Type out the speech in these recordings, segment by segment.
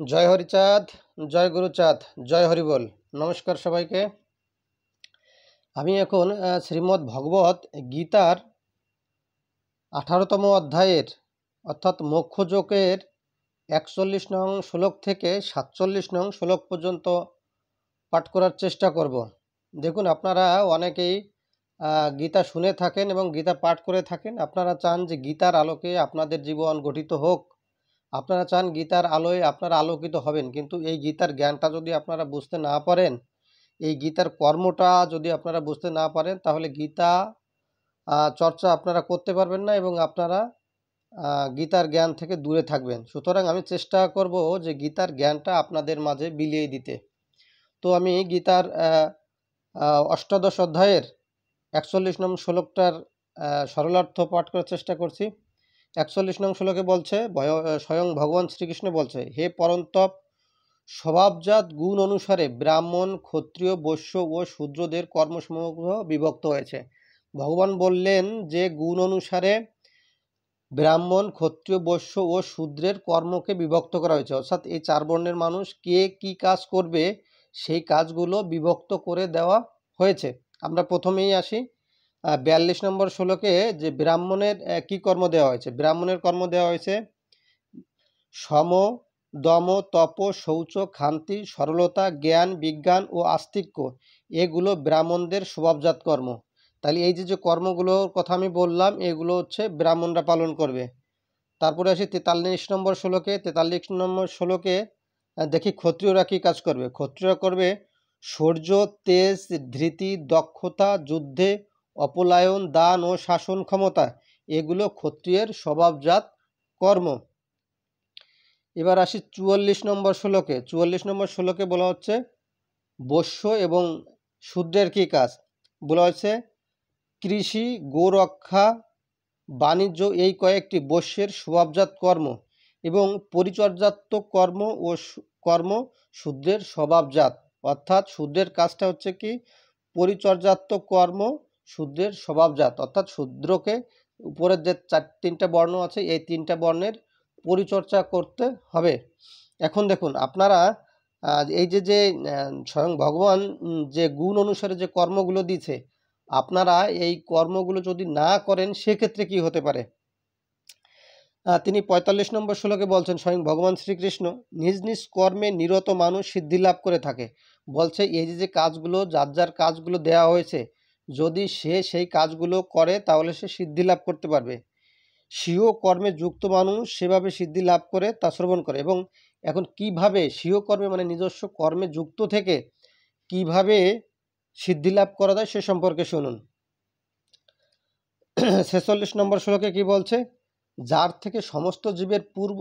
জয় হরিচাঁদ, জয় গুরুচাঁদ, জয় হরিবোল। নমস্কার সবাইকে। আমি এখন শ্রীমদ্ ভগবত গীতার 18তম অধ্যায়ের অর্থাৎ মোক্ষযোগের 41 নং শ্লোক থেকে 47 নং শ্লোক পর্যন্ত পাঠ করার চেষ্টা করব। দেখুন, আপনারা অনেকেই গীতা শুনে থাকেন এবং গীতা পাঠ করে থাকেন। আপনারা চান যে গীতার আলোকে আপনাদের জীবন গঠিত হোক, আপনারা চান গীতার আলোয় আপনারা আলোকিত হবেন। কিন্তু এই গীতার জ্ঞানটা যদি আপনারা বুঝতে না পারেন, এই গীতার কর্মটা যদি আপনারা বুঝতে না পারেন, তাহলে গীতা চর্চা আপনারা করতে পারবেন না এবং আপনারা গীতার জ্ঞান থেকে দূরে থাকবেন। সুতরাং আমি চেষ্টা করব যে গীতার জ্ঞানটা আপনাদের মাঝে বিলিয়ে দিতে। তো আমি গীতার অষ্টাদশ অধ্যায়ের 41 নং শ্লোকটার সরলার্থ পাঠ করার চেষ্টা করছি। 41 নং শ্লোকে বলছে, স্বয়ং ভগবান শ্রীকৃষ্ণ বলছে, হে পরন্তপ, স্বভাবজাত গুণ অনুসারে ব্রাহ্মণ, ক্ষত্রিয়, বৈশ্য ও শূদ্রদের কর্মসমূহ বিভক্ত হয়েছে। ভগবান বললেন যে গুণ অনুসারে ব্রাহ্মণ, ক্ষত্রিয়, বৈশ্য ও শূদ্রের কর্মকে বিভক্ত করা হয়েছে। অর্থাৎ এই চার বর্ণের মানুষ কে কি কাজ করবে সেই কাজগুলো বিভক্ত করে দেওয়া হয়েছে। আমরা প্রথমেই আসি 42 নম্বর শ্লোকে, যে ব্রাহ্মণের কি কর্ম দেওয়া হয়েছে। ব্রাহ্মণের কর্ম দেওয়া হয়েছে সম, দম, তপ, শৌচ, ক্ষান্তি, সরলতা, জ্ঞান, বিজ্ঞান ও আস্তিক্য। এগুলো ব্রাহ্মণদের স্বভাবজাত কর্ম। তাহলে এই যে কর্মগুলোর কথা আমি বললাম, এগুলো হচ্ছে ব্রাহ্মণরা পালন করবে। তারপরে আসি 43 নম্বর শ্লোকে। 43 নম্বর শ্লোকে দেখি ক্ষত্রিয়রা কী কাজ করবে। ক্ষত্রিয়রা করবে শৌর্য, তেজ, ধৃতি, দক্ষতা, যুদ্ধে অপলায়ন, দান ও শাসন ক্ষমতা। এগুলো ক্ষত্রিয়ের স্বভাবজাত কর্ম। এবার আসি 44 নম্বর শ্লোকে। 44 নম্বর শ্লোকে বলা হচ্ছে বৈশ্য এবং শূদ্রের কী কাজ। বলা হচ্ছে কৃষি, গোরক্ষা, বাণিজ্য এই কয়েকটি বৈশ্যের স্বভাবজাত কর্ম এবং পরিচর্যাত্মক কর্ম ও কর্ম শূদ্রের স্বভাবজাত। অর্থাৎ শূদ্রের কাজটা হচ্ছে কি, পরিচর্যাত্মক কর্ম শূদ্রের স্বভাবজাত। অর্থাৎ শূদ্রকে উপরের যে তিনটা বর্ণ আছে, এই তিনটা বর্ণের পরিচর্যা করতে হবে। এখন দেখুন, আপনারা এই যে স্বয়ং ভগবান যে গুণ অনুসারে যে কর্মগুলো দিয়েছে, আপনারা এই কর্মগুলো যদি না করেন সেক্ষেত্রে কি হতে পারে। তিনি 45 নম্বর শ্লোকে বলছেন, স্বয়ং ভগবান শ্রীকৃষ্ণ, নিজ নিজ কর্মে নিরত মানুষ সিদ্ধি লাভ করে থাকে। বলছে এই যে কাজগুলো, যার যার কাজগুলো দেওয়া হয়েছে, যদি সে সেই কাজগুলো করে তাহলে সে সিদ্ধি লাভ করতে পারবে। স্বীয় কর্মে যুক্ত মানুষ সেভাবে সিদ্ধি লাভ করে তা শ্রবণ করে। এবং এখন কিভাবে স্বীয় কর্মে মানে নিজস্ব কর্মে যুক্ত থেকে কিভাবে সিদ্ধি লাভ করা যায় সে সম্পর্কে শুনুন। 46 নম্বর শ্লোকে কি বলছে, যার থেকে সমস্ত জীবের পূর্ব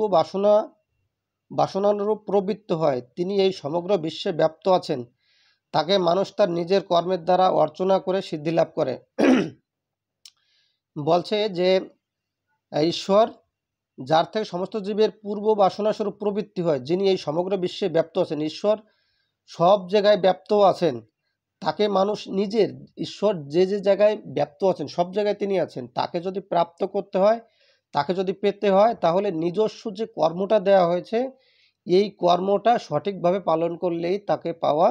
বাসনানুরূপ প্রবৃত্ত হয়, তিনি এই সমগ্র বিশ্বে ব্যাপ্ত আছেন। তাকে মানুষ তার নিজের কর্মের দ্বারা অর্চনা করে সিদ্ধি লাভ করে। বলছে যে ঈশ্বর, যার থেকে সমস্ত জীবের পূর্ব বাসনাস্বরূপ প্রবৃত্তি হয়, যিনি এই সমগ্র বিশ্বে ব্যাপ্ত আছেন। ঈশ্বর সব জায়গায় ব্যপ্ত আছেন। তাকে মানুষ নিজের, ঈশ্বর যে যে জায়গায় ব্যপ্ত আছেন সব জায়গায় তিনি আছেন। তাকে যদি প্রাপ্ত করতে হয়, তাকে যদি পেতে হয়, তাহলে নিজস্ব যে কর্মটা দেওয়া হয়েছে, এই কর্মটা সঠিকভাবে পালন করলেই তাকে পাওয়া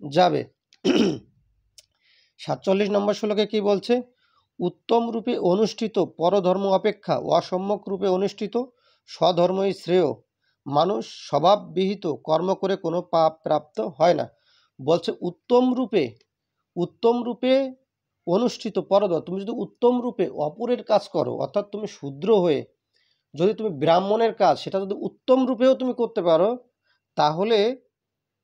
যাবে। 47 নম্বর শ্লোকে কি বলছে, উত্তম রূপে অনুষ্ঠিত পরধর্ম অপেক্ষা অসম্যক রূপে অনুষ্ঠিত স্বধর্মই শ্রেয়। মানুষ স্বভাববিহিত কর্ম করে কোনো পাপ প্রাপ্ত হয় না। বলছে উত্তম রূপে অনুষ্ঠিত পরধর্ম। তুমি যদি উত্তম রূপে অপরের কাজ করো, অর্থাৎ তুমি শূদ্র হয়ে যদি তুমি ব্রাহ্মণের কাজ সেটা যদি উত্তম রূপেও তুমি করতে পারো, তাহলে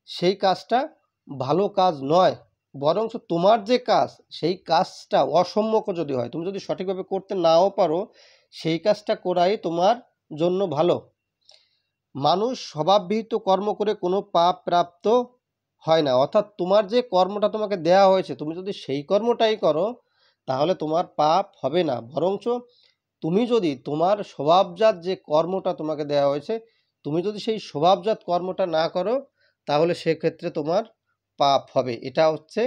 সেই কাজটা ভালো কাজ নয়, বরং তোমার যে কাজ সেই কাজটা অসম্যক যদি হয়, তুমি যদি সঠিকভাবে করতে নাও পারো, সেই কাজটা করাই তোমার জন্য ভালো। মানুষ স্বভাববিহিত কর্ম করে কোনো পাপ প্রাপ্ত হয় না। অর্থাৎ তোমার যে কর্মটা তোমাকে দেয়া হয়েছে, তুমি যদি সেই কর্মটাই করো তাহলে তোমার পাপ হবে না, বরঞ্চ তুমি যদি তোমার স্বভাবজাত যে কর্মটা তোমাকে দেওয়া হয়েছে, তুমি যদি সেই স্বভাবজাত কর্মটা না করো, তাহলে সেক্ষেত্রে তোমার পাপ হবে। এটা হচ্ছে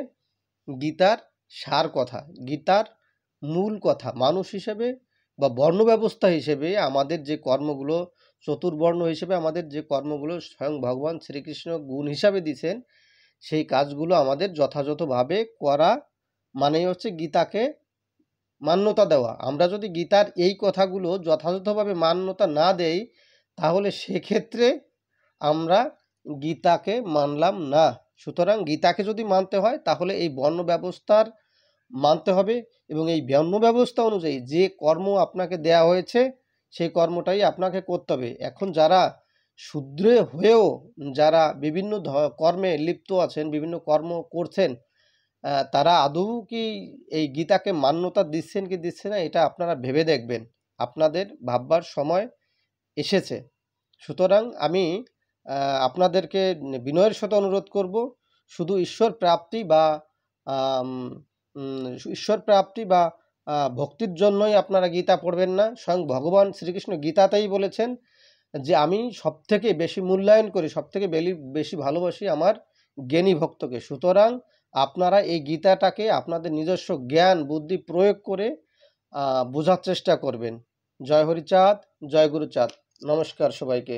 গীতার সার কথা, গীতার মূল কথা। মানুষ হিসেবে বা বর্ণ ব্যবস্থা হিসেবে আমাদের যে কর্মগুলো চতুর্বর্ণ হিসেবে আমাদের যে কর্মগুলো স্বয়ং ভগবান শ্রীকৃষ্ণ গুণ হিসাবে দিয়েছেন, সেই কাজগুলো আমাদের যথাযথভাবে করা মানেই হচ্ছে গীতাকে মান্যতা দেওয়া। আমরা যদি গীতার এই কথাগুলো যথাযথভাবে মান্যতা না দেই, তাহলে সেক্ষেত্রে আমরা গীতাকে মানলাম না। সুতরাং গীতাকে যদি মানতে হয় তাহলে এই বর্ণ ব্যবস্থার মানতে হবে, এবং এই বর্ণ ব্যবস্থা অনুযায়ী যে কর্ম আপনাকে দেয়া হয়েছে সেই কর্মটাই আপনাকে করতে হবে। এখন যারা শূদ্র হয়েও যারা বিভিন্ন কর্মে লিপ্ত আছেন, বিভিন্ন কর্ম করছেন, তারা আদৌ কি এই গীতাকে মান্যতা দিচ্ছেন কি দিচ্ছে না, এটা আপনারা ভেবে দেখবেন। আপনাদের ভাববার সময় এসেছে। সুতরাং আমি আপনাদেরকে বিনয়ের সাথে অনুরোধ করব, শুধু ঈশ্বর প্রাপ্তি বা আম, ঈশ্বর প্রাপ্তি বা ভক্তির জন্যই আপনারা গীতা পড়বেন না। স্বয়ং ভগবান শ্রীকৃষ্ণ গীতাতেই বলেছেন যে আমি সবথেকে বেশি মূল্যায়ন করি, সবথেকে বেশি ভালোবাসি আমার জ্ঞানী ভক্তকে। সুতরাং আপনারা এই গীতাটাকে আপনাদের নিজস্ব জ্ঞান বুদ্ধি প্রয়োগ করে বোঝার চেষ্টা করবেন। জয় হরিচাঁদ, জয় গুরুচাঁদ। নমস্কার সবাইকে।